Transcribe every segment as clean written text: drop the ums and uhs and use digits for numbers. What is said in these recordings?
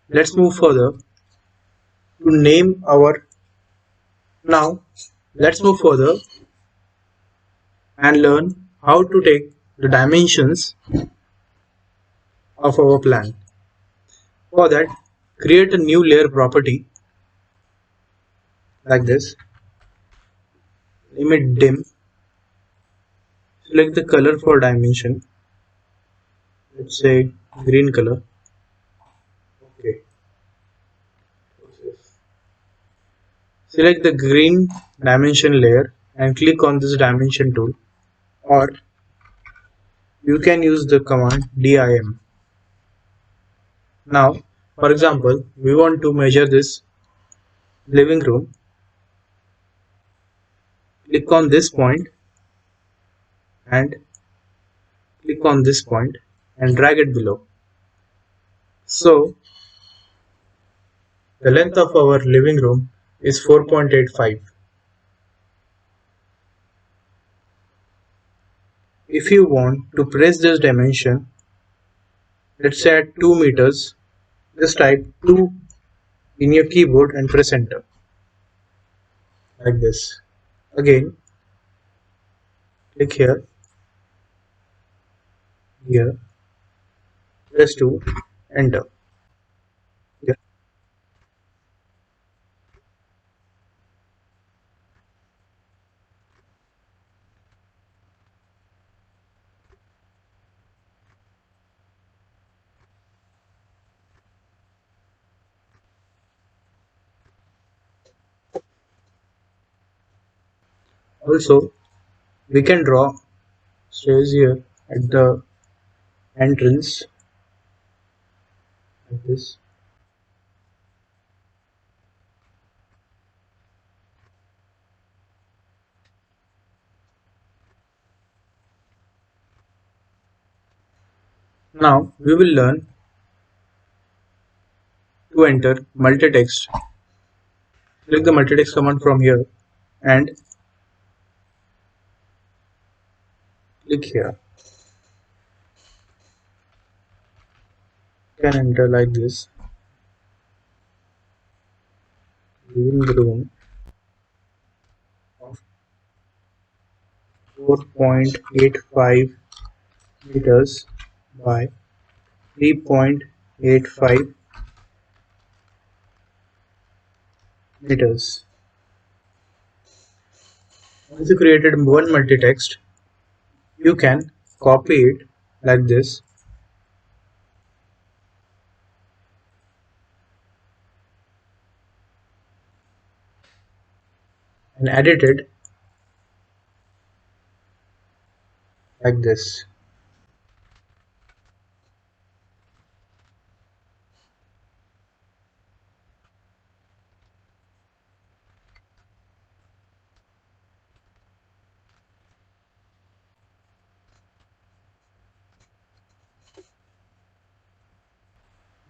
let's move further to name our now let's move further and learn how to take the dimensions of our plan. For that, create a new layer property like this. Name it dim. Select the color for dimension. Let's say green color. Okay. Select the green dimension layer and click on this dimension tool, or you can use the command dim. Now, for example, we want to measure this living room. Click on this point and click on this point and drag it below. So the length of our living room is 4.85. If you want to press this dimension, let's say at 2 meters, just type 2 in your keyboard and press enter. Like this. Again, click here, here, press 2, enter. Here. Also, we can draw stairs here at the entrance like this. Now we will learn to enter multitext. Click the multitext command from here and click here. You can enter like this. Living room of 4.85 meters by 3.85 meters. Once you created one multitext, you can copy it like this and edit it like this.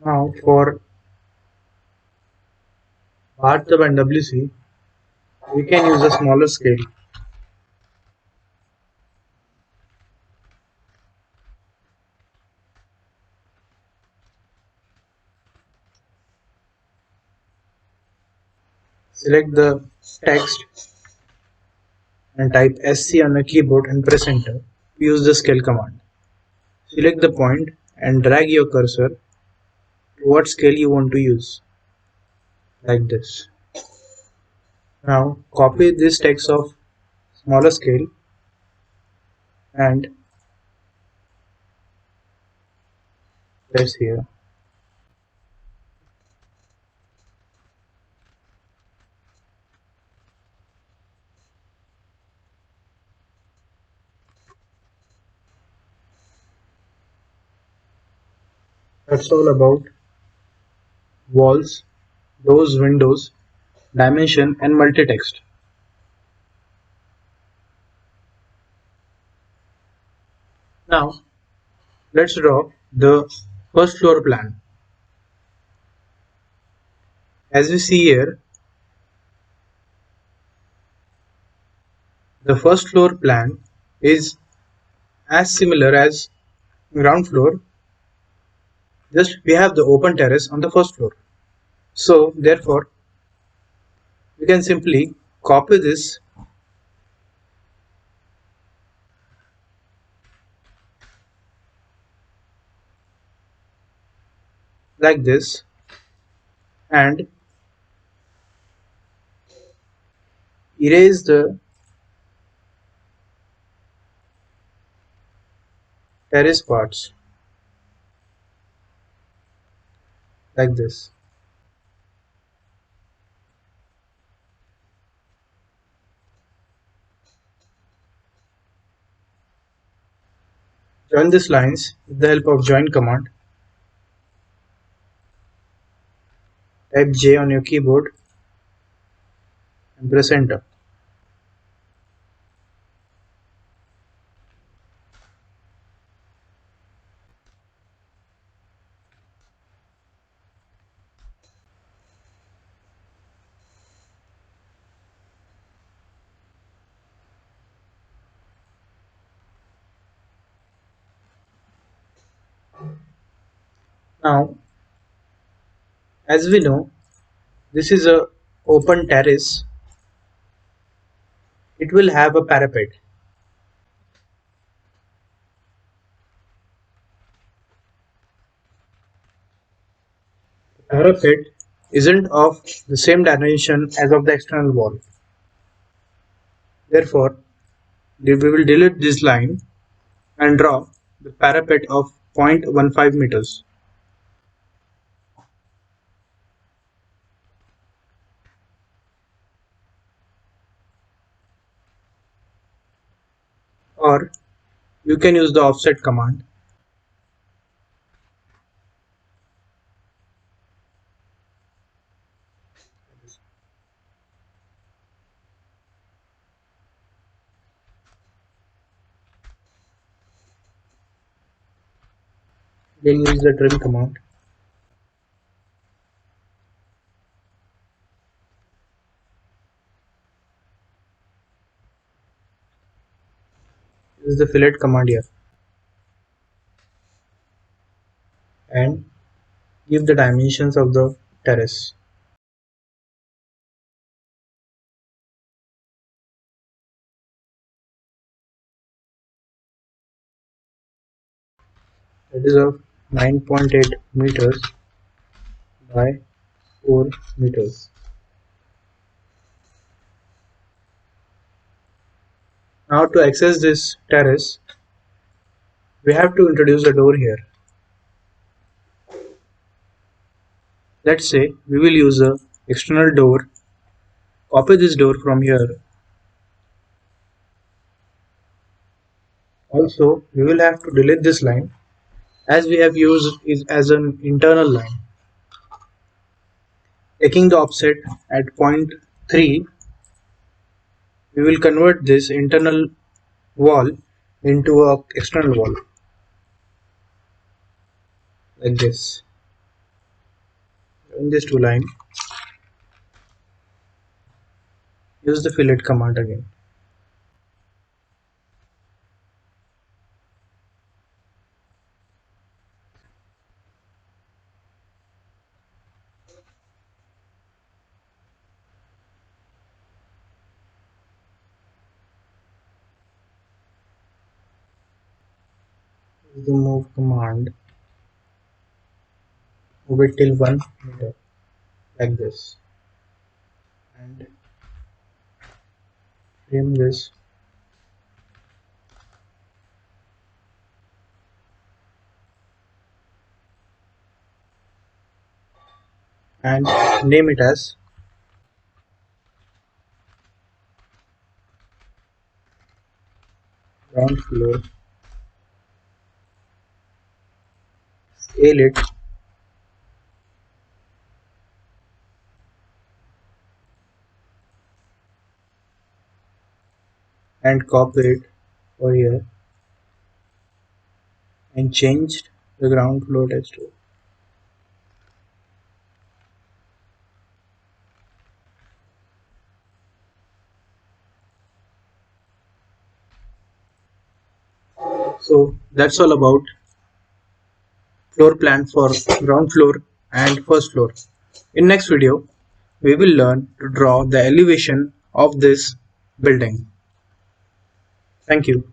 Now for bathtub and WC, we can use a smaller scale. Select the text and type SC on the keyboard and press enter. Use the scale command. Select the point and drag your cursor to what scale you want to use, like this. Now copy this text of smaller scale and press here. That's all about walls, doors, windows, dimension and multitext. Now let's draw the first floor plan. As we see here, the first floor plan is as similar as ground floor. Just we have the open terrace on the first floor. So therefore we can simply copy this like this and erase the terrace parts like this. Join these lines with the help of join command. Type J on your keyboard and press enter. Now, as we know, this is a open terrace. It will have a parapet. The parapet isn't of the same dimension as of the external wall. Therefore, we will delete this line and draw the parapet of 0.15 meters. Or you can use the offset command. Then use the trim command. Use the fillet command here and give the dimensions of the terrace. That is of 9.8 meters by 4 meters. Now to access this terrace, we have to introduce a door here. Let's say we will use a external door. Copy this door from here. Also, we will have to delete this line as we have used it as an internal line. Taking the offset at point 3, we will convert this internal wall into a external wall like this. In this two line, use the fillet command again. Use the move command. Move it till 1 meter like this and frame this and name it as ground floor. Scale it and copy it over here and change the ground floor text to. So that's all about floor plan for ground floor and first floor. In next video, we will learn to draw the elevation of this building. Thank you.